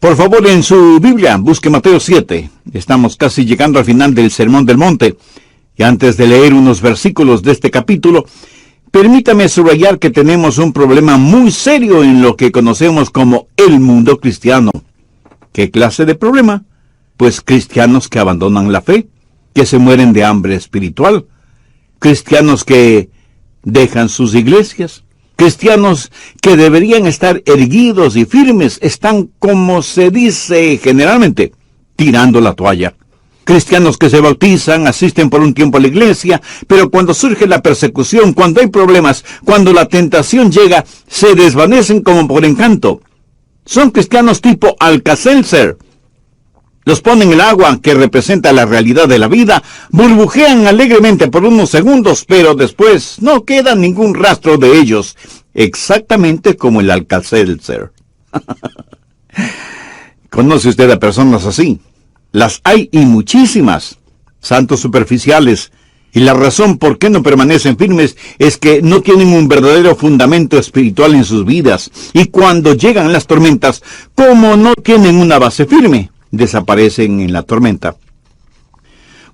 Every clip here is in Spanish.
Por favor, en su Biblia, busque Mateo 7. Estamos casi llegando al final del Sermón del Monte. Y antes de leer unos versículos de este capítulo, permítame subrayar que tenemos un problema muy serio en lo que conocemos como el mundo cristiano. ¿Qué clase de problema? Pues cristianos que abandonan la fe, que se mueren de hambre espiritual, cristianos que dejan sus iglesias, cristianos que deberían estar erguidos y firmes, están, como se dice generalmente, tirando la toalla. Cristianos que se bautizan, asisten por un tiempo a la iglesia, pero cuando surge la persecución, cuando hay problemas, cuando la tentación llega, se desvanecen como por encanto. Son cristianos tipo Alka-Seltzer. Los ponen en el agua que representa la realidad de la vida, burbujean alegremente por unos segundos, pero después no queda ningún rastro de ellos, exactamente como el Alka-Seltzer. ¿Conoce usted a personas así? Las hay y muchísimas, santos superficiales, y la razón por qué no permanecen firmes es que no tienen un verdadero fundamento espiritual en sus vidas, y cuando llegan las tormentas, como no tienen una base firme, desaparecen en la tormenta.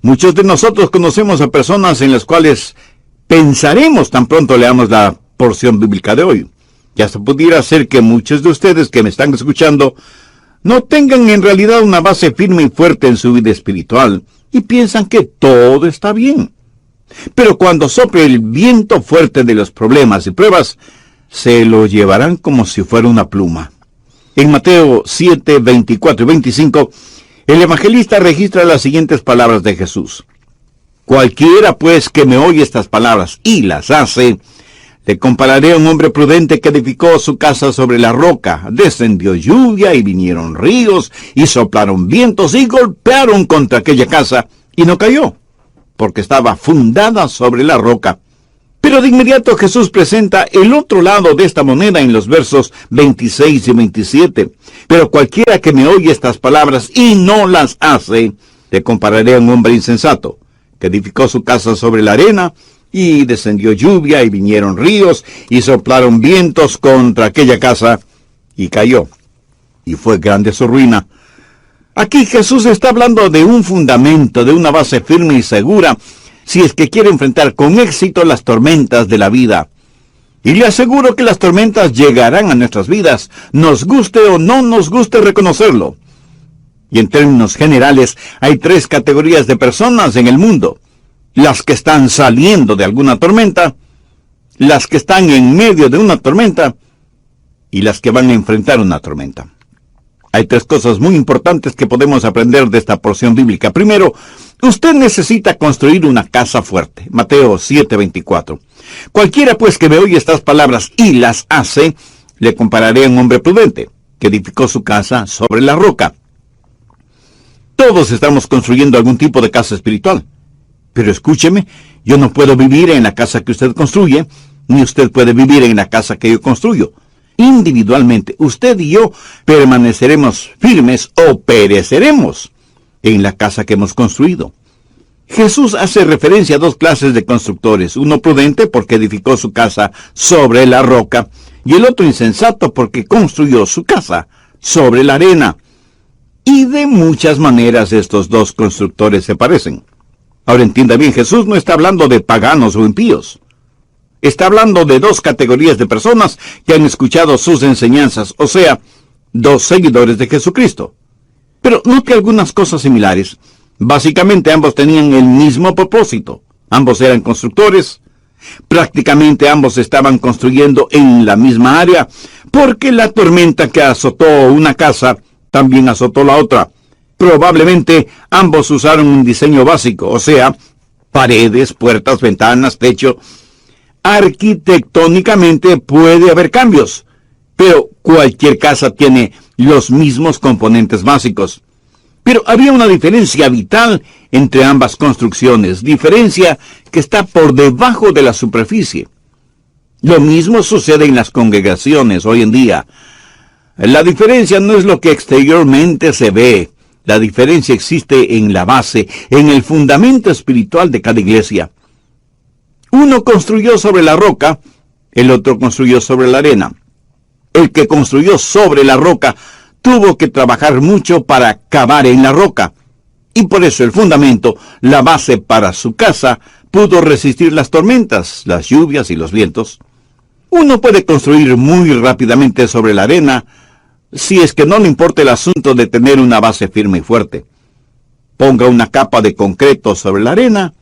Muchos de nosotros conocemos a personas en las cuales pensaremos tan pronto leamos la porción bíblica de hoy. Ya se pudiera ser que muchos de ustedes que me están escuchando no tengan en realidad una base firme y fuerte en su vida espiritual y piensan que todo está bien. Pero cuando sople el viento fuerte de los problemas y pruebas, se lo llevarán como si fuera una pluma. En Mateo 7, 24 y 25, el evangelista registra las siguientes palabras de Jesús. Cualquiera pues que me oye estas palabras y las hace, le compararé a un hombre prudente que edificó su casa sobre la roca. Descendió lluvia y vinieron ríos y soplaron vientos y golpearon contra aquella casa y no cayó, porque estaba fundada sobre la roca. Pero de inmediato Jesús presenta el otro lado de esta moneda en los versos 26 y 27. Pero cualquiera que me oye estas palabras y no las hace, le compararé a un hombre insensato, que edificó su casa sobre la arena, y descendió lluvia, y vinieron ríos, y soplaron vientos contra aquella casa, y cayó. Y fue grande su ruina. Aquí Jesús está hablando de un fundamento, de una base firme y segura, si es que quiere enfrentar con éxito las tormentas de la vida. Y le aseguro que las tormentas llegarán a nuestras vidas, nos guste o no nos guste reconocerlo. Y en términos generales, hay 3 categorías de personas en el mundo. Las que están saliendo de alguna tormenta, las que están en medio de una tormenta, y las que van a enfrentar una tormenta. Hay 3 cosas muy importantes que podemos aprender de esta porción bíblica. Primero, usted necesita construir una casa fuerte. Mateo 7:24. Cualquiera pues que me oye estas palabras y las hace, le compararé a un hombre prudente, que edificó su casa sobre la roca. Todos estamos construyendo algún tipo de casa espiritual. Pero escúcheme, yo no puedo vivir en la casa que usted construye, ni usted puede vivir en la casa que yo construyo. Individualmente, usted y yo permaneceremos firmes o pereceremos en la casa que hemos construido. Jesús hace referencia a 2 clases de constructores, uno prudente porque edificó su casa sobre la roca, y el otro insensato porque construyó su casa sobre la arena. Y de muchas maneras estos 2 constructores se parecen. Ahora entienda bien, Jesús no está hablando de paganos o impíos. Está hablando de 2 categorías de personas que han escuchado sus enseñanzas, o sea, 2 seguidores de Jesucristo. Pero note algunas cosas similares. Básicamente ambos tenían el mismo propósito. Ambos eran constructores. Prácticamente ambos estaban construyendo en la misma área, porque la tormenta que azotó una casa también azotó la otra. Probablemente ambos usaron un diseño básico, o sea, paredes, puertas, ventanas, techo. Arquitectónicamente puede haber cambios, pero cualquier casa tiene los mismos componentes básicos. Pero había una diferencia vital entre ambas construcciones, diferencia que está por debajo de la superficie. Lo mismo sucede en las congregaciones hoy en día. La diferencia no es lo que exteriormente se ve. La diferencia existe en la base, en el fundamento espiritual de cada iglesia. Uno construyó sobre la roca, el otro construyó sobre la arena. El que construyó sobre la roca tuvo que trabajar mucho para cavar en la roca. Y por eso el fundamento, la base para su casa, pudo resistir las tormentas, las lluvias y los vientos. Uno puede construir muy rápidamente sobre la arena, si es que no le importa el asunto de tener una base firme y fuerte. Ponga una capa de concreto sobre la arena,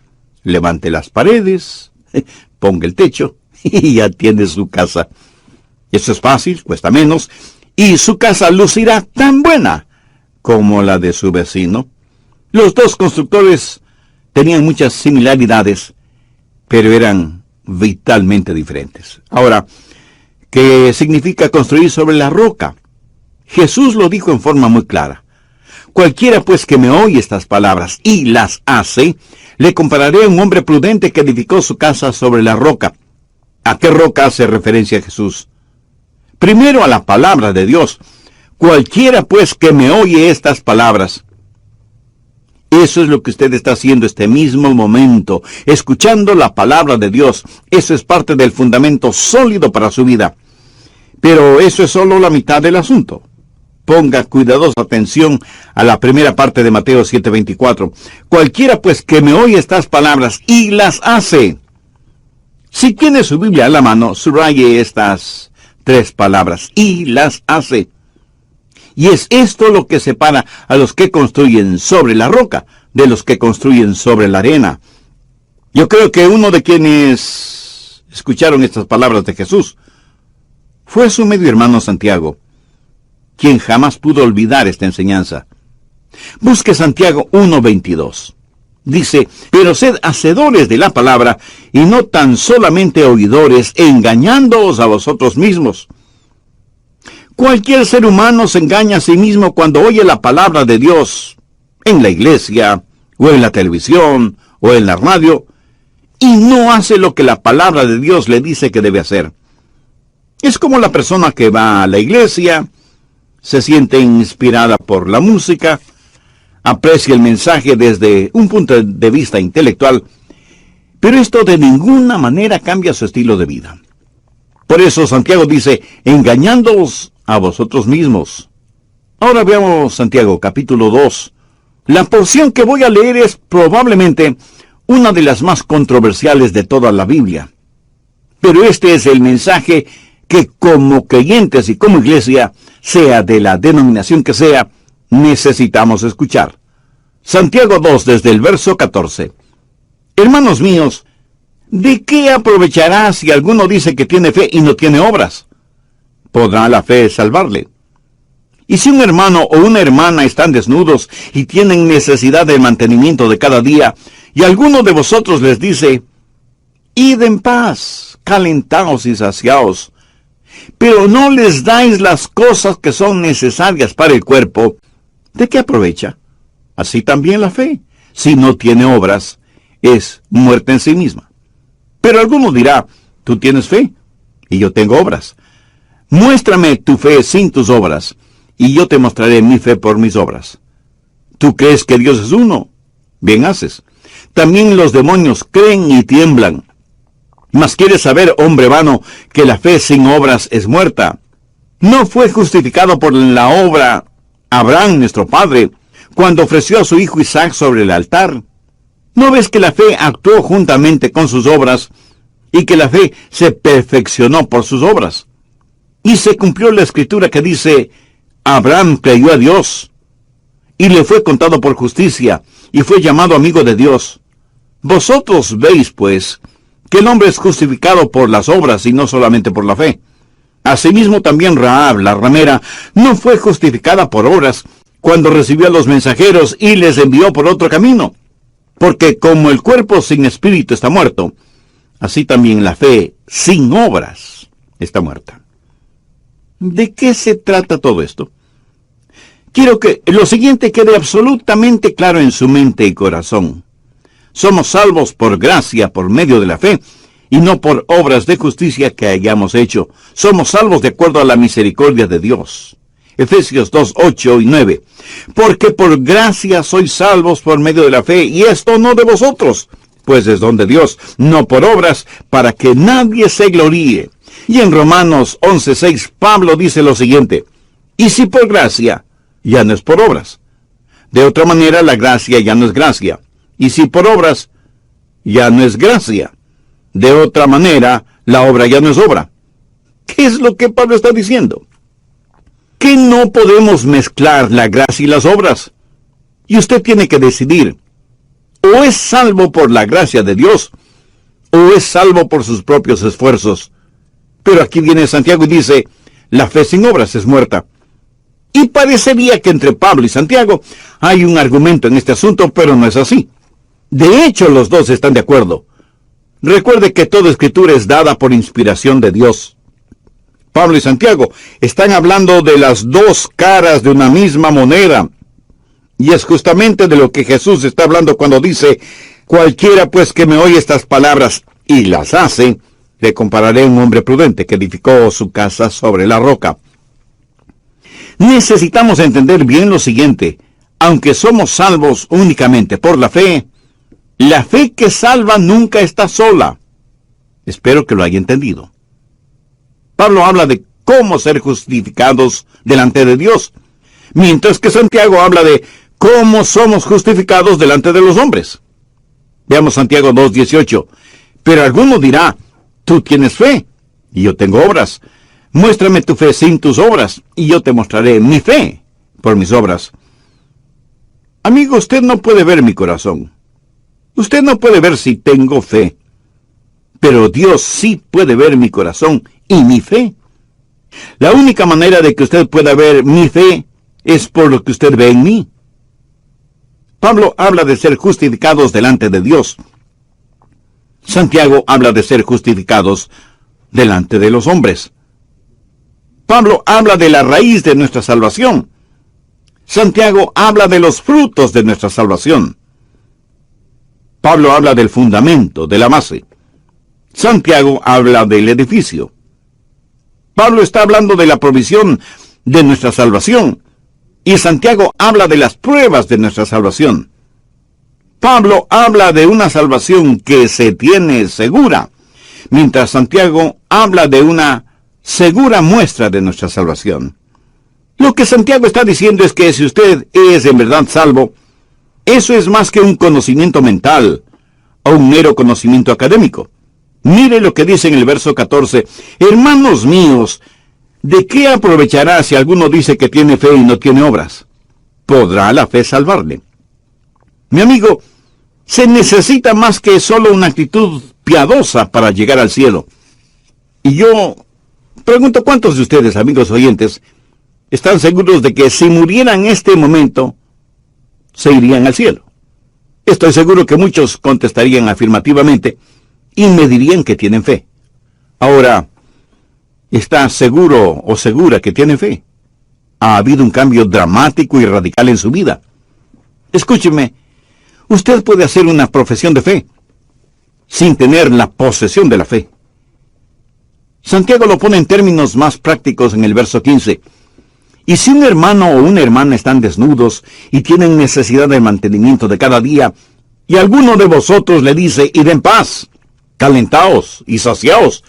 levante las paredes, ponga el techo y ya tiene su casa. Eso es fácil, cuesta menos, y su casa lucirá tan buena como la de su vecino. Los dos constructores tenían muchas similaridades, pero eran vitalmente diferentes. Ahora, ¿qué significa construir sobre la roca? Jesús lo dijo en forma muy clara. Cualquiera pues que me oye estas palabras y las hace, le compararé a un hombre prudente que edificó su casa sobre la roca. ¿A qué roca hace referencia Jesús? Primero a la palabra de Dios. Cualquiera pues que me oye estas palabras. Eso es lo que usted está haciendo este mismo momento, escuchando la palabra de Dios. Eso es parte del fundamento sólido para su vida. Pero eso es solo la mitad del asunto. Ponga cuidadosa atención a la primera parte de Mateo 7:24. Cualquiera pues que me oye estas palabras y las hace. Si tiene su Biblia a la mano, subraye estas 3 palabras, y las hace. Y es esto lo que separa a los que construyen sobre la roca de los que construyen sobre la arena. Yo creo que uno de quienes escucharon estas palabras de Jesús fue su medio hermano Santiago, quien jamás pudo olvidar esta enseñanza. Busque Santiago 1:22. Dice, pero sed hacedores de la palabra, y no tan solamente oidores, engañándoos a vosotros mismos. Cualquier ser humano se engaña a sí mismo cuando oye la palabra de Dios, en la iglesia, o en la televisión, o en la radio, y no hace lo que la palabra de Dios le dice que debe hacer. Es como la persona que va a la iglesia, se siente inspirada por la música, aprecia el mensaje desde un punto de vista intelectual, pero esto de ninguna manera cambia su estilo de vida. Por eso Santiago dice, engañándoos a vosotros mismos. Ahora veamos Santiago capítulo 2. La porción que voy a leer es probablemente una de las más controversiales de toda la Biblia. Pero este es el mensaje que como creyentes y como iglesia, sea de la denominación que sea, necesitamos escuchar. Santiago 2, desde el verso 14. Hermanos míos, ¿de qué aprovechará si alguno dice que tiene fe y no tiene obras? ¿Podrá la fe salvarle? Y si un hermano o una hermana están desnudos y tienen necesidad del mantenimiento de cada día, y alguno de vosotros les dice, id en paz, calentaos y saciaos, pero no les dais las cosas que son necesarias para el cuerpo, ¿de qué aprovecha? Así también la fe, si no tiene obras, es muerta en sí misma. Pero alguno dirá, tú tienes fe, y yo tengo obras. Muéstrame tu fe sin tus obras, y yo te mostraré mi fe por mis obras. ¿Tú crees que Dios es uno? Bien haces. También los demonios creen y tiemblan. Mas quieres saber, hombre vano, que la fe sin obras es muerta. ¿No fue justificado por la obra Abraham, nuestro padre, cuando ofreció a su hijo Isaac sobre el altar? ¿No ves que la fe actuó juntamente con sus obras, y que la fe se perfeccionó por sus obras? Y se cumplió la escritura que dice, Abraham creyó a Dios, y le fue contado por justicia, y fue llamado amigo de Dios. Vosotros veis, pues, que el hombre es justificado por las obras y no solamente por la fe. Asimismo también Rahab, la ramera, no fue justificada por obras cuando recibió a los mensajeros y les envió por otro camino. Porque como el cuerpo sin espíritu está muerto, así también la fe sin obras está muerta. ¿De qué se trata todo esto? Quiero que lo siguiente quede absolutamente claro en su mente y corazón. Somos salvos por gracia, por medio de la fe, y no por obras de justicia que hayamos hecho. Somos salvos de acuerdo a la misericordia de Dios. Efesios 2, 8 y 9. Porque por gracia sois salvos por medio de la fe, y esto no de vosotros, pues es don de Dios, no por obras, para que nadie se gloríe. Y en Romanos 11, 6, Pablo dice lo siguiente, Y si por gracia, ya no es por obras. De otra manera, la gracia ya no es gracia. Y si por obras, ya no es gracia. De otra manera, la obra ya no es obra. ¿Qué es lo que Pablo está diciendo? Que no podemos mezclar la gracia y las obras. Y usted tiene que decidir, o es salvo por la gracia de Dios, o es salvo por sus propios esfuerzos. Pero aquí viene Santiago y dice, la fe sin obras es muerta. Y parecería que entre Pablo y Santiago hay un argumento en este asunto, pero no es así. De hecho, los dos están de acuerdo. Recuerde que toda escritura es dada por inspiración de Dios. Pablo y Santiago están hablando de las dos caras de una misma moneda. Y es justamente de lo que Jesús está hablando cuando dice, cualquiera pues que me oye estas palabras y las hace, le compararé a un hombre prudente que edificó su casa sobre la roca. Necesitamos entender bien lo siguiente. Aunque somos salvos únicamente por la fe que salva nunca está sola. Espero que lo haya entendido. Pablo habla de cómo ser justificados delante de Dios, mientras que Santiago habla de cómo somos justificados delante de los hombres. Veamos Santiago 2:18. Pero alguno dirá, tú tienes fe, y yo tengo obras. Muéstrame tu fe sin tus obras, y yo te mostraré mi fe por mis obras. Amigo, usted no puede ver mi corazón. Usted no puede ver si tengo fe. Pero Dios sí puede ver mi corazón y mi fe. La única manera de que usted pueda ver mi fe es por lo que usted ve en mí. Pablo habla de ser justificados delante de Dios. Santiago habla de ser justificados delante de los hombres. Pablo habla de la raíz de nuestra salvación. Santiago habla de los frutos de nuestra salvación. Pablo habla del fundamento, de la base. Santiago habla del edificio. Pablo está hablando de la provisión de nuestra salvación. Y Santiago habla de las pruebas de nuestra salvación. Pablo habla de una salvación que se tiene segura, mientras Santiago habla de una segura muestra de nuestra salvación. Lo que Santiago está diciendo es que si usted es en verdad salvo, eso es más que un conocimiento mental o un mero conocimiento académico. Mire lo que dice en el verso 14. Hermanos míos, ¿de qué aprovechará si alguno dice que tiene fe y no tiene obras? ¿Podrá la fe salvarle? Mi amigo, se necesita más que solo una actitud piadosa para llegar al cielo. Y yo pregunto, ¿cuántos de ustedes, amigos oyentes, están seguros de que si murieran en este momento, se irían al cielo? Estoy seguro que muchos contestarían afirmativamente y me dirían que tienen fe. Ahora, ¿está seguro o segura que tiene fe? ¿Ha habido un cambio dramático y radical en su vida? Escúcheme, usted puede hacer una profesión de fe sin tener la posesión de la fe. Santiago lo pone en términos más prácticos en el verso 15. Y si un hermano o una hermana están desnudos y tienen necesidad del mantenimiento de cada día, y alguno de vosotros le dice, id en paz, calentaos y saciaos,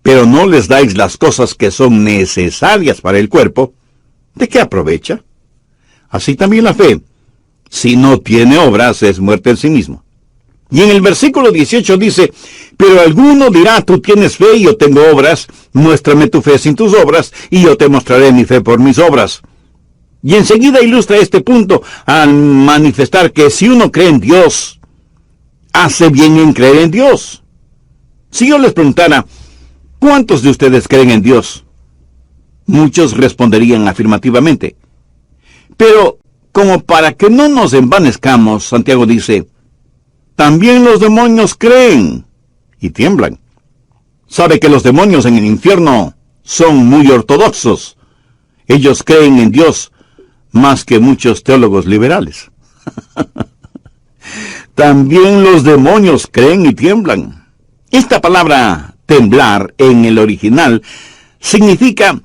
pero no les dais las cosas que son necesarias para el cuerpo, ¿de qué aprovecha? Así también la fe, si no tiene obras, es muerte en sí mismo. Y en el versículo 18 dice, pero alguno dirá, tú tienes fe y yo tengo obras, muéstrame tu fe sin tus obras, y yo te mostraré mi fe por mis obras. Y enseguida ilustra este punto al manifestar que si uno cree en Dios, hace bien en creer en Dios. Si yo les preguntara, ¿cuántos de ustedes creen en Dios? Muchos responderían afirmativamente. Pero, como para que no nos envanezcamos, Santiago dice, también los demonios creen y tiemblan. Sabe que los demonios en el infierno son muy ortodoxos. Ellos creen en Dios más que muchos teólogos liberales. También los demonios creen y tiemblan. Esta palabra temblar en el original significa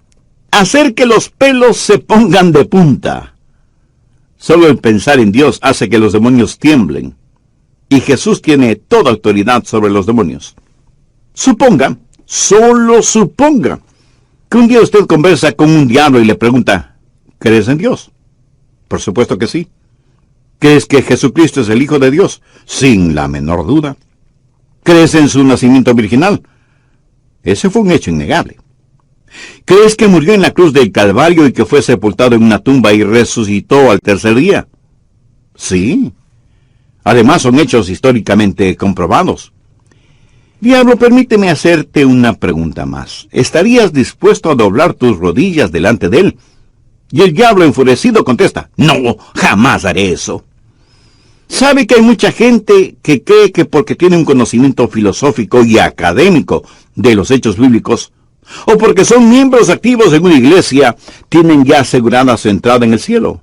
hacer que los pelos se pongan de punta. Solo el pensar en Dios hace que los demonios tiemblen. Y Jesús tiene toda autoridad sobre los demonios. Suponga, solo suponga, Que un día usted conversa con un diablo y le pregunta, ¿crees en Dios? Por supuesto que sí. ¿Crees que Jesucristo es el Hijo de Dios? Sin la menor duda. ¿Crees en su nacimiento virginal? Ese fue un hecho innegable. ¿Crees que murió en la cruz del Calvario y que fue sepultado en una tumba y resucitó al tercer día? Sí. Además, son hechos históricamente comprobados. Diablo, permíteme hacerte una pregunta más. ¿Estarías dispuesto a doblar tus rodillas delante de él? Y el diablo enfurecido contesta, no, jamás haré eso. ¿Sabe que hay mucha gente que cree que porque tiene un conocimiento filosófico y académico de los hechos bíblicos, o porque son miembros activos en una iglesia, tienen ya asegurada su entrada en el cielo?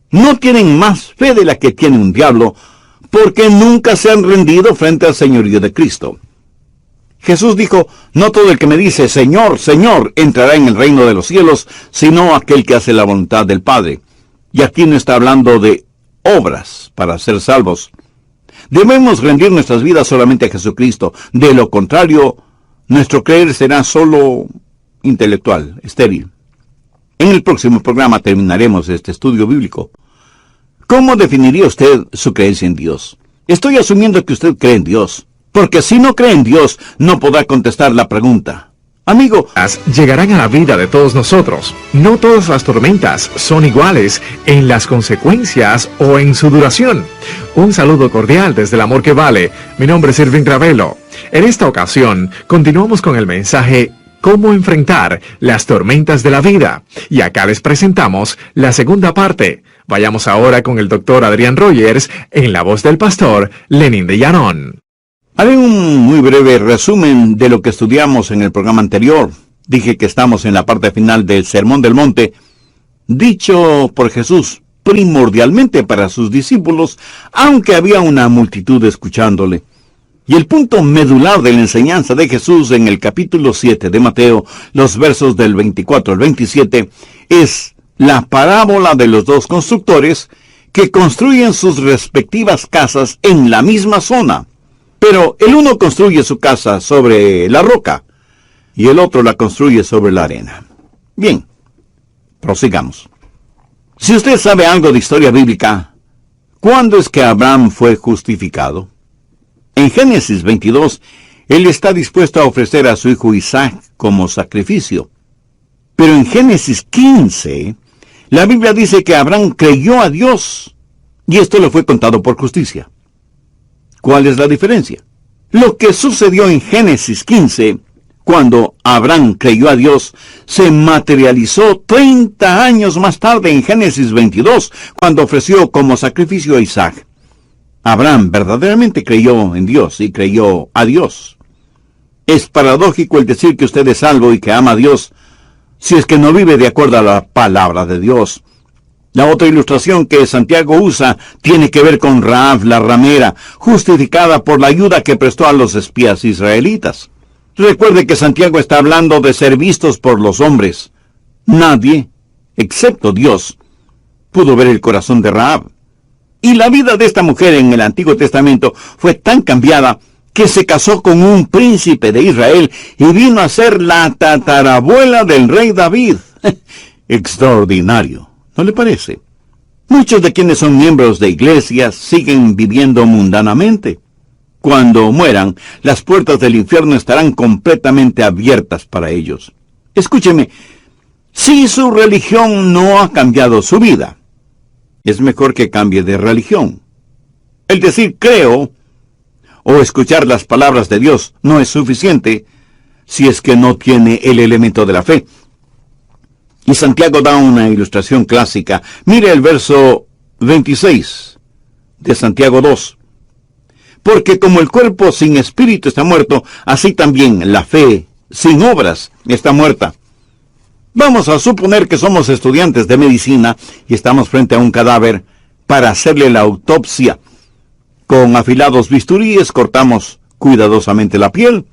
No tienen más fe de la que tiene un diablo, porque nunca se han rendido frente al señorío de Cristo. Jesús dijo, no todo el que me dice, Señor, Señor, entrará en el reino de los cielos, sino aquel que hace la voluntad del Padre. Y aquí no está hablando de obras para ser salvos. Debemos rendir nuestras vidas solamente a Jesucristo. De lo contrario, nuestro creer será solo intelectual, estéril. En el próximo programa terminaremos este estudio bíblico. ¿Cómo definiría usted su creencia en Dios? Estoy asumiendo que usted cree en Dios, porque si no cree en Dios, no podrá contestar la pregunta. Amigo, llegarán a la vida de todos nosotros. No todas las tormentas son iguales en las consecuencias o en su duración. Un saludo cordial desde el amor que vale. Mi nombre es Irving Ravelo. En esta ocasión, continuamos con el mensaje ¿Cómo enfrentar las tormentas de la vida? Y acá les presentamos la segunda parte. Vayamos ahora con el doctor Adrián Rogers en la voz del pastor Lenín de Llanón. Haré un muy breve resumen de lo que estudiamos en el programa anterior. Dije que estamos en la parte final del Sermón del Monte, dicho por Jesús primordialmente para sus discípulos, aunque había una multitud escuchándole. Y el punto medular de la enseñanza de Jesús en el capítulo 7 de Mateo, los versos del 24 al 27, es la parábola de los dos constructores que construyen sus respectivas casas en la misma zona. Pero el uno construye su casa sobre la roca y el otro la construye sobre la arena. Bien, prosigamos. Si usted sabe algo de historia bíblica, ¿cuándo es que Abraham fue justificado? En Génesis 22, él está dispuesto a ofrecer a su hijo Isaac como sacrificio. Pero en Génesis 15, la Biblia dice que Abraham creyó a Dios y esto le fue contado por justicia. ¿Cuál es la diferencia? Lo que sucedió en Génesis 15, cuando Abraham creyó a Dios, se materializó 30 años más tarde en Génesis 22, cuando ofreció como sacrificio a Isaac. Abraham verdaderamente creyó en Dios y creyó a Dios. Es paradójico el decir que usted es salvo y que ama a Dios, si es que no vive de acuerdo a la palabra de Dios. La otra ilustración que Santiago usa tiene que ver con Rahab la ramera, justificada por la ayuda que prestó a los espías israelitas. Recuerde que Santiago está hablando de ser vistos por los hombres. Nadie, excepto Dios, pudo ver el corazón de Rahab. Y la vida de esta mujer en el Antiguo Testamento fue tan cambiada que se casó con un príncipe de Israel y vino a ser la tatarabuela del rey David. Extraordinario, ¿no le parece? Muchos de quienes son miembros de iglesias siguen viviendo mundanamente. Cuando mueran, las puertas del infierno estarán completamente abiertas para ellos. Escúcheme, si su religión no ha cambiado su vida, es mejor que cambie de religión. El decir creo o escuchar las palabras de Dios no es suficiente si es que no tiene el elemento de la fe. Y Santiago da una ilustración clásica. Mire el verso 26 de Santiago 2. Porque como el cuerpo sin espíritu está muerto, así también la fe sin obras está muerta. Vamos a suponer que somos estudiantes de medicina y estamos frente a un cadáver para hacerle la autopsia. Con afilados bisturíes cortamos cuidadosamente la piel.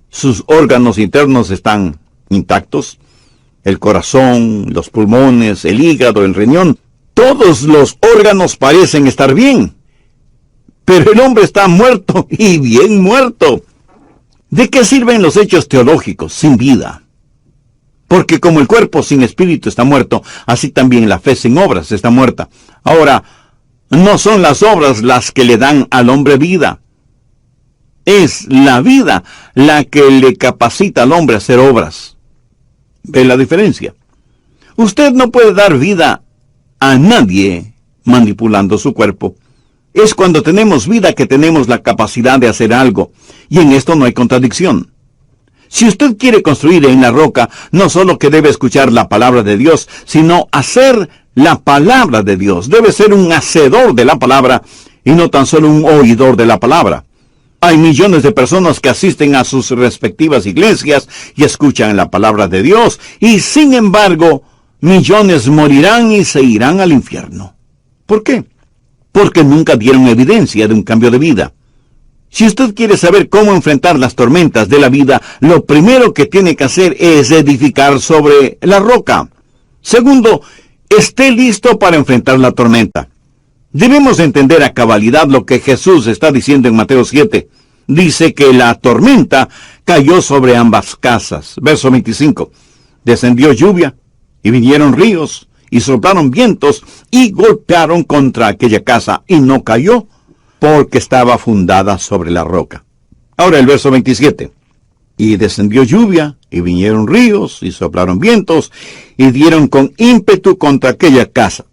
Sus órganos internos están intactos. El corazón, los pulmones, el hígado, el riñón. Todos los órganos parecen estar bien. Pero el hombre está muerto y bien muerto. ¿De qué sirven los hechos teológicos sin vida? Porque como el cuerpo sin espíritu está muerto, así también la fe sin obras está muerta. Ahora, no son las obras las que le dan al hombre vida. Es la vida la que le capacita al hombre a hacer obras. ¿Ve la diferencia? Usted no puede dar vida a nadie manipulando su cuerpo. Es cuando tenemos vida que tenemos la capacidad de hacer algo, y en esto no hay contradicción. Si usted quiere construir en la roca, no solo que debe escuchar la palabra de Dios, sino hacer la palabra de Dios. Debe ser un hacedor de la palabra y no tan solo un oidor de la palabra. Hay millones de personas que asisten a sus respectivas iglesias y escuchan la palabra de Dios, y sin embargo, millones morirán y se irán al infierno. ¿Por qué? Porque nunca dieron evidencia de un cambio de vida. Si usted quiere saber cómo enfrentar las tormentas de la vida, lo primero que tiene que hacer es edificar sobre la roca. Segundo, esté listo para enfrentar la tormenta. Debemos entender a cabalidad lo que Jesús está diciendo en Mateo 7. Dice que la tormenta cayó sobre ambas casas. Verso 25. Descendió lluvia, y vinieron ríos, y soplaron vientos, y golpearon contra aquella casa, y no cayó, porque estaba fundada sobre la roca. Ahora el verso 27. Y descendió lluvia, y vinieron ríos, y soplaron vientos, y dieron con ímpetu contra aquella casa.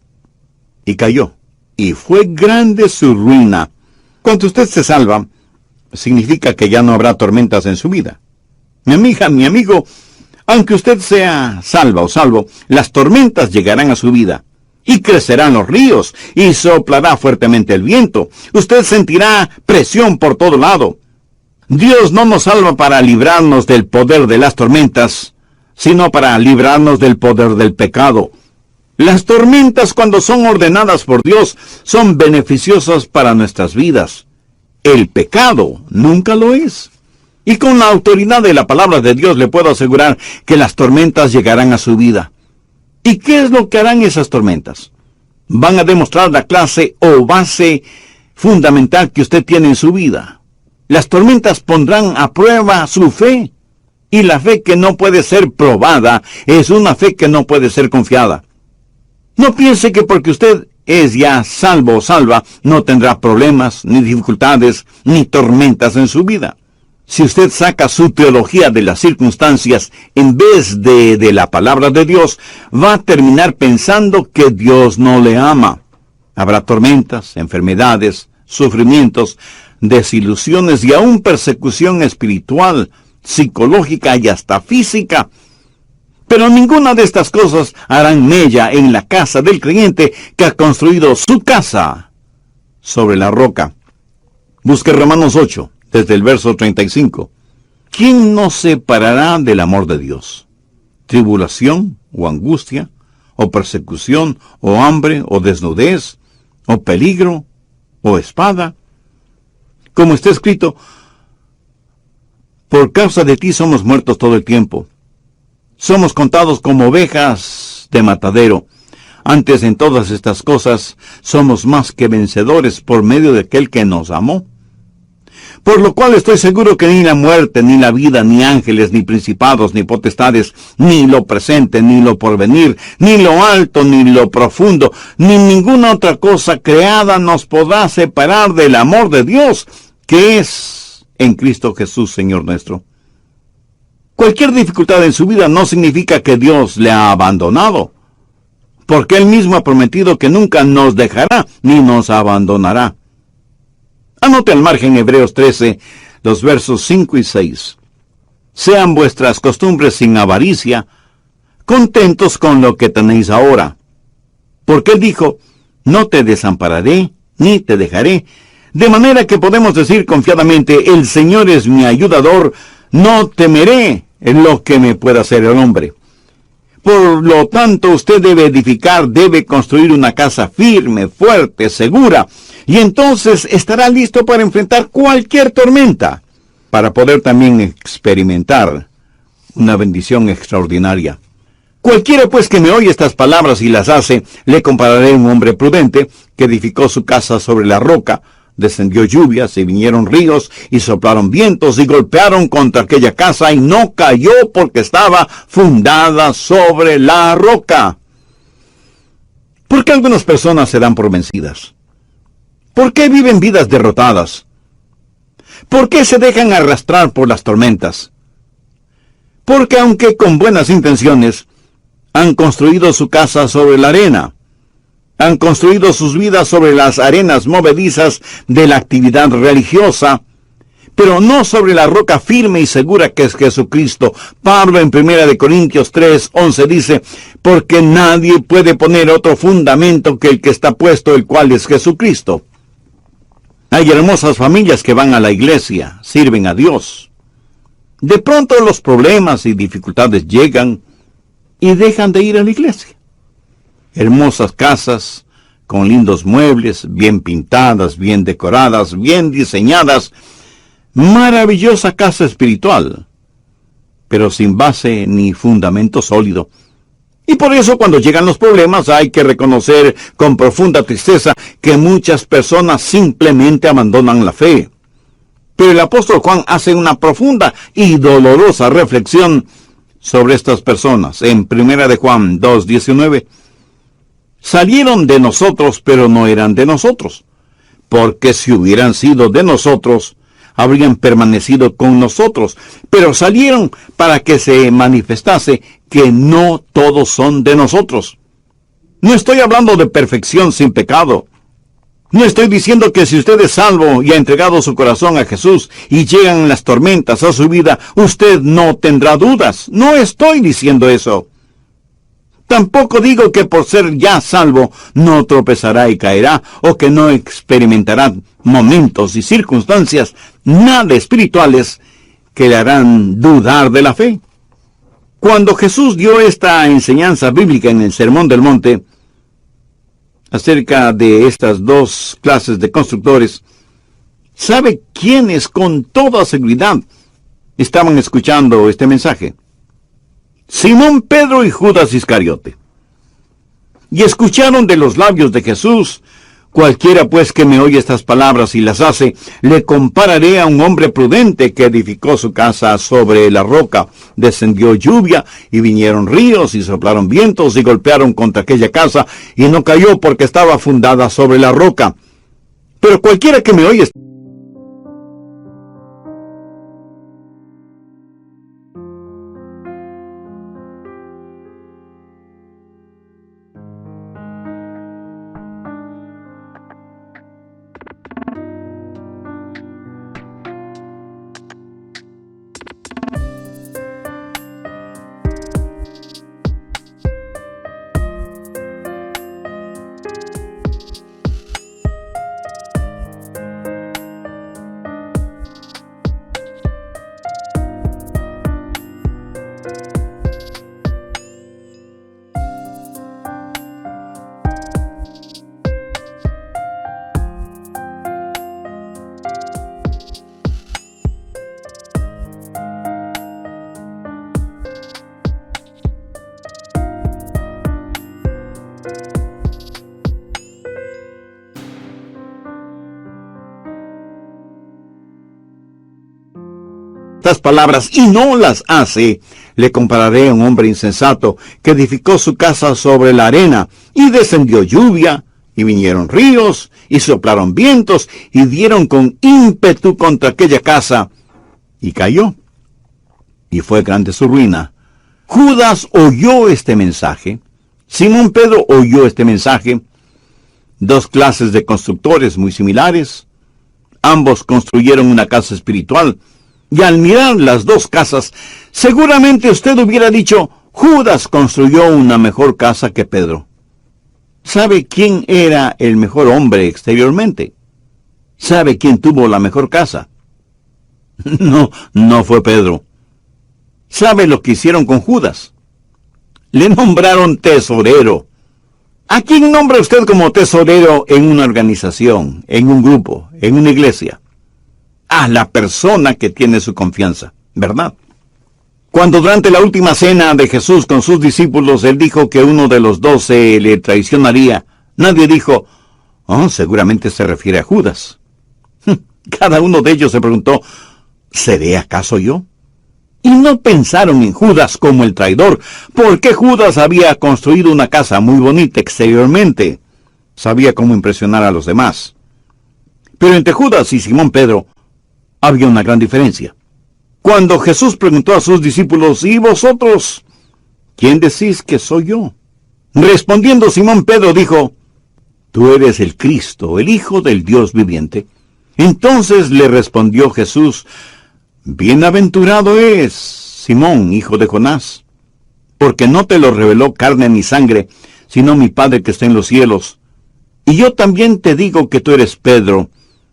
Y cayó, y fue grande su ruina. Cuando usted se salva, significa que ya no habrá tormentas en su vida. Mi amiga, mi amigo, aunque usted sea salva o salvo, las tormentas llegarán a su vida. Y crecerán los ríos, y soplará fuertemente el viento. Usted sentirá presión por todo lado. Dios no nos salva para librarnos del poder de las tormentas, sino para librarnos del poder del pecado. Las tormentas, cuando son ordenadas por Dios, son beneficiosas para nuestras vidas. El pecado nunca lo es. Y con la autoridad de la palabra de Dios le puedo asegurar que las tormentas llegarán a su vida. ¿Y qué es lo que harán esas tormentas? Van a demostrar la clase o base fundamental que usted tiene en su vida. Las tormentas pondrán a prueba su fe. Y la fe que no puede ser probada es una fe que no puede ser confiada. No piense que porque usted es ya salvo o salva, no tendrá problemas, ni dificultades, ni tormentas en su vida. Si usted saca su teología de las circunstancias en vez de la palabra de Dios, va a terminar pensando que Dios no le ama. Habrá tormentas, enfermedades, sufrimientos, desilusiones y aún persecución espiritual, psicológica y hasta física. Pero ninguna de estas cosas harán mella en la casa del creyente que ha construido su casa sobre la roca. Busque Romanos 8. Desde el verso 35. ¿Quién nos separará del amor de Dios? ¿Tribulación o angustia, o persecución, o hambre, o desnudez, o peligro, o espada? Como está escrito, por causa de ti somos muertos todo el tiempo. Somos contados como ovejas de matadero. Antes en todas estas cosas somos más que vencedores por medio de aquel que nos amó. Por lo cual estoy seguro que ni la muerte, ni la vida, ni ángeles, ni principados, ni potestades, ni lo presente, ni lo porvenir, ni lo alto, ni lo profundo, ni ninguna otra cosa creada nos podrá separar del amor de Dios, que es en Cristo Jesús, Señor nuestro. Cualquier dificultad en su vida no significa que Dios le ha abandonado, porque Él mismo ha prometido que nunca nos dejará, ni nos abandonará. Anote al margen Hebreos 13, los versos 5 y 6. Sean vuestras costumbres sin avaricia, contentos con lo que tenéis ahora. Porque Él dijo, no te desampararé, ni te dejaré. De manera que podemos decir confiadamente, el Señor es mi ayudador, no temeré en lo que me pueda hacer el hombre. Por lo tanto, usted debe edificar, debe construir una casa firme, fuerte, segura, y entonces estará listo para enfrentar cualquier tormenta, para poder también experimentar una bendición extraordinaria. Cualquiera pues que me oye estas palabras y las hace, le compararé a un hombre prudente que edificó su casa sobre la roca. descendió lluvia, y vinieron ríos, y soplaron vientos, y golpearon contra aquella casa, y no cayó porque estaba fundada sobre la roca. ¿Por qué algunas personas se dan por vencidas? ¿Por qué viven vidas derrotadas? ¿Por qué se dejan arrastrar por las tormentas? Porque aunque con buenas intenciones, han construido su casa sobre la arena. Han construido sus vidas sobre las arenas movedizas de la actividad religiosa, pero no sobre la roca firme y segura que es Jesucristo. Pablo en 1 Corintios 3:11 dice, porque nadie puede poner otro fundamento que el que está puesto, el cual es Jesucristo. Hay hermosas familias que van a la iglesia, sirven a Dios. De pronto los problemas y dificultades llegan y dejan de ir a la iglesia. Hermosas casas, con lindos muebles, bien pintadas, bien decoradas, bien diseñadas. Maravillosa casa espiritual, pero sin base ni fundamento sólido. Y por eso cuando llegan los problemas hay que reconocer con profunda tristeza que muchas personas simplemente abandonan la fe. Pero el apóstol Juan hace una profunda y dolorosa reflexión sobre estas personas. En 1 Juan 2:19, salieron de nosotros, pero no eran de nosotros, porque si hubieran sido de nosotros, habrían permanecido con nosotros, pero salieron para que se manifestase que no todos son de nosotros. No estoy hablando de perfección sin pecado. No estoy diciendo que si usted es salvo y ha entregado su corazón a Jesús y llegan las tormentas a su vida, usted no tendrá dudas. No estoy diciendo eso. Tampoco digo que por ser ya salvo no tropezará y caerá, o que no experimentará momentos y circunstancias nada espirituales que le harán dudar de la fe. Cuando Jesús dio esta enseñanza bíblica en el Sermón del Monte, acerca de estas dos clases de constructores, ¿sabe quiénes con toda seguridad estaban escuchando este mensaje? Simón Pedro y Judas Iscariote. Y escucharon de los labios de Jesús: cualquiera pues que me oye estas palabras y las hace, le compararé a un hombre prudente que edificó su casa sobre la roca. Descendió lluvia, y vinieron ríos, y soplaron vientos, y golpearon contra aquella casa, y no cayó porque estaba fundada sobre la roca. Pero cualquiera que me oye... estas palabras y no las hace, le compararé a un hombre insensato que edificó su casa sobre la arena, y descendió lluvia, y vinieron ríos, y soplaron vientos, y dieron con ímpetu contra aquella casa, y cayó, y fue grande su ruina. Judas oyó este mensaje, Simón Pedro oyó este mensaje. Dos clases de constructores muy similares. Ambos construyeron una casa espiritual. Y al mirar las dos casas, seguramente usted hubiera dicho: Judas construyó una mejor casa que Pedro. ¿Sabe quién era el mejor hombre exteriormente? ¿Sabe quién tuvo la mejor casa? No fue Pedro. ¿Sabe lo que hicieron con Judas? Le nombraron tesorero. ¿A quién nombra usted como tesorero en una organización, en un grupo, en una iglesia? A la persona que tiene su confianza, ¿verdad? Cuando durante la última cena de Jesús con sus discípulos, él dijo que uno de los 12 le traicionaría, nadie dijo: oh, seguramente se refiere a Judas. Cada uno de ellos se preguntó, ¿seré acaso yo? Y no pensaron en Judas como el traidor, porque Judas había construido una casa muy bonita exteriormente. Sabía cómo impresionar a los demás. Pero entre Judas y Simón Pedro había una gran diferencia. Cuando Jesús preguntó a sus discípulos, ¿y vosotros? ¿Quién decís que soy yo? Respondiendo Simón Pedro dijo, tú eres el Cristo, el Hijo del Dios viviente. Entonces le respondió Jesús, bienaventurado es Simón, hijo de Jonás, porque no te lo reveló carne ni sangre, sino mi Padre que está en los cielos. Y yo también te digo que tú eres Pedro,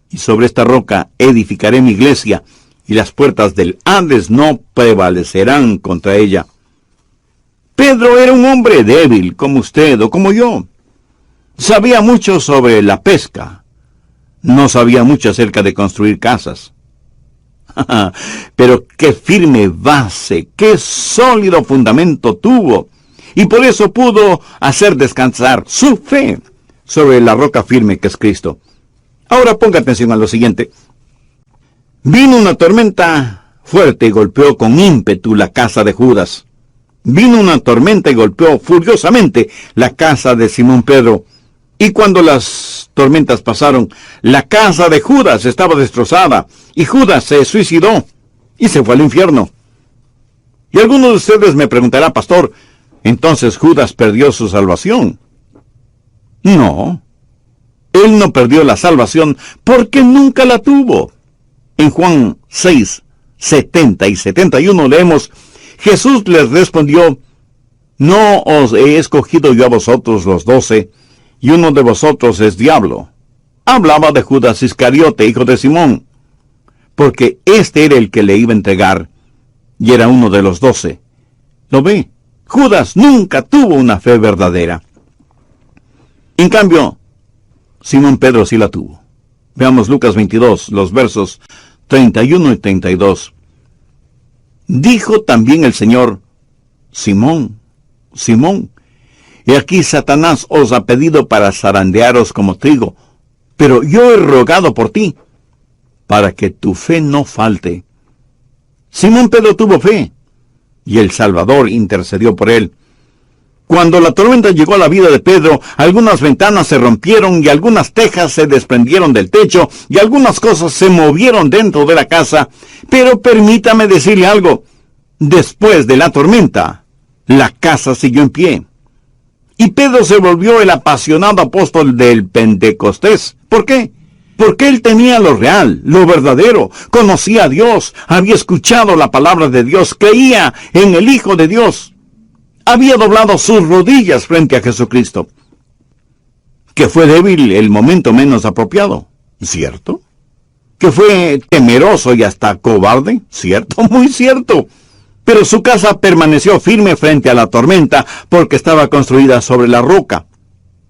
y sobre esta roca edificaré mi iglesia, y las puertas del Hades no prevalecerán contra ella. Pedro era un hombre débil, como usted o como yo. Sabía mucho sobre la pesca. No sabía mucho acerca de construir casas. Pero qué firme base, qué sólido fundamento tuvo. Y por eso pudo hacer descansar su fe sobre la roca firme que es Cristo. Ahora ponga atención a lo siguiente. Vino una tormenta fuerte y golpeó con ímpetu la casa de Judas. Vino una tormenta y golpeó furiosamente la casa de Simón Pedro. Y cuando las tormentas pasaron, la casa de Judas estaba destrozada, y Judas se suicidó, y se fue al infierno. Y alguno de ustedes me preguntará, pastor, ¿entonces Judas perdió su salvación? No, él no perdió la salvación porque nunca la tuvo. En Juan 6, 70 y 71 leemos, Jesús les respondió, no os he escogido yo a vosotros los 12, y uno de vosotros es diablo. Hablaba de Judas Iscariote, hijo de Simón, porque este era el que le iba a entregar, y era uno de los 12. ¿Lo ve? Judas nunca tuvo una fe verdadera. En cambio, Simón Pedro sí la tuvo. Veamos Lucas 22, los versos 31 y 32. Dijo también el Señor, Simón, Simón, y aquí Satanás os ha pedido para zarandearos como trigo, pero yo he rogado por ti, para que tu fe no falte. Simón Pedro tuvo fe, y el Salvador intercedió por él. Cuando la tormenta llegó a la vida de Pedro, algunas ventanas se rompieron y algunas tejas se desprendieron del techo y algunas cosas se movieron dentro de la casa. Pero permítame decirle algo. Después de la tormenta, la casa siguió en pie. Y Pedro se volvió el apasionado apóstol del Pentecostés. ¿Por qué? Porque él tenía lo real, lo verdadero, conocía a Dios, había escuchado la palabra de Dios, creía en el Hijo de Dios. Había doblado sus rodillas frente a Jesucristo. Que fue débil el momento menos apropiado, ¿cierto? Que fue temeroso y hasta cobarde, ¿cierto? Muy cierto. Pero su casa permaneció firme frente a la tormenta porque estaba construida sobre la roca.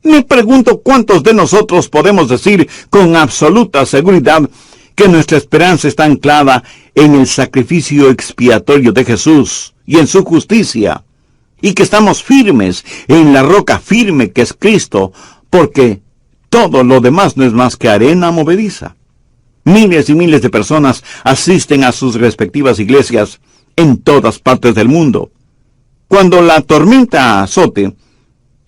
Me pregunto cuántos de nosotros podemos decir con absoluta seguridad que nuestra esperanza está anclada en el sacrificio expiatorio de Jesús y en su justicia, y que estamos firmes en la roca firme que es Cristo, porque todo lo demás no es más que arena movediza. Miles y miles de personas asisten a sus respectivas iglesias en todas partes del mundo. Cuando la tormenta azote,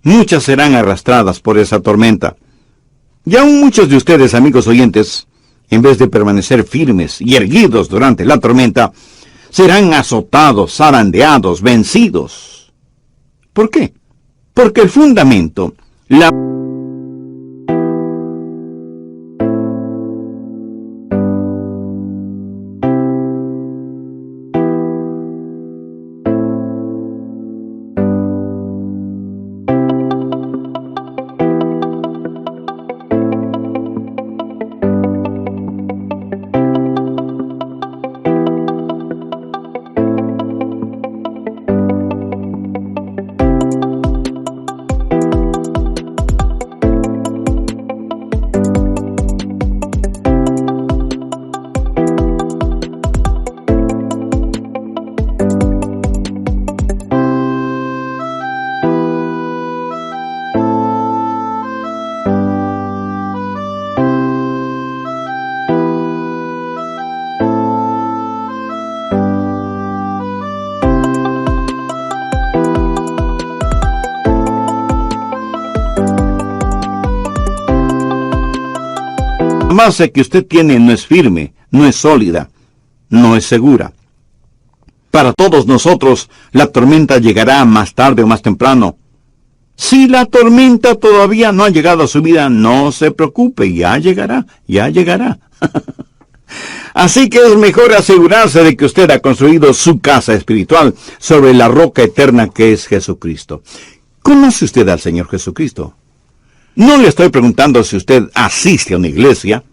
muchas serán arrastradas por esa tormenta. Y aún muchos de ustedes, amigos oyentes, en vez de permanecer firmes y erguidos durante la tormenta, serán azotados, zarandeados, vencidos. ¿Por qué? Porque el fundamento, la La base que usted tiene no es firme, no es sólida, no es segura. Para todos nosotros, la tormenta llegará más tarde o más temprano. Si la tormenta todavía no ha llegado a su vida, no se preocupe, ya llegará, ya llegará. Así que es mejor asegurarse de que usted ha construido su casa espiritual sobre la roca eterna que es Jesucristo. ¿Conoce usted al Señor Jesucristo? No le estoy preguntando si usted asiste a una iglesia.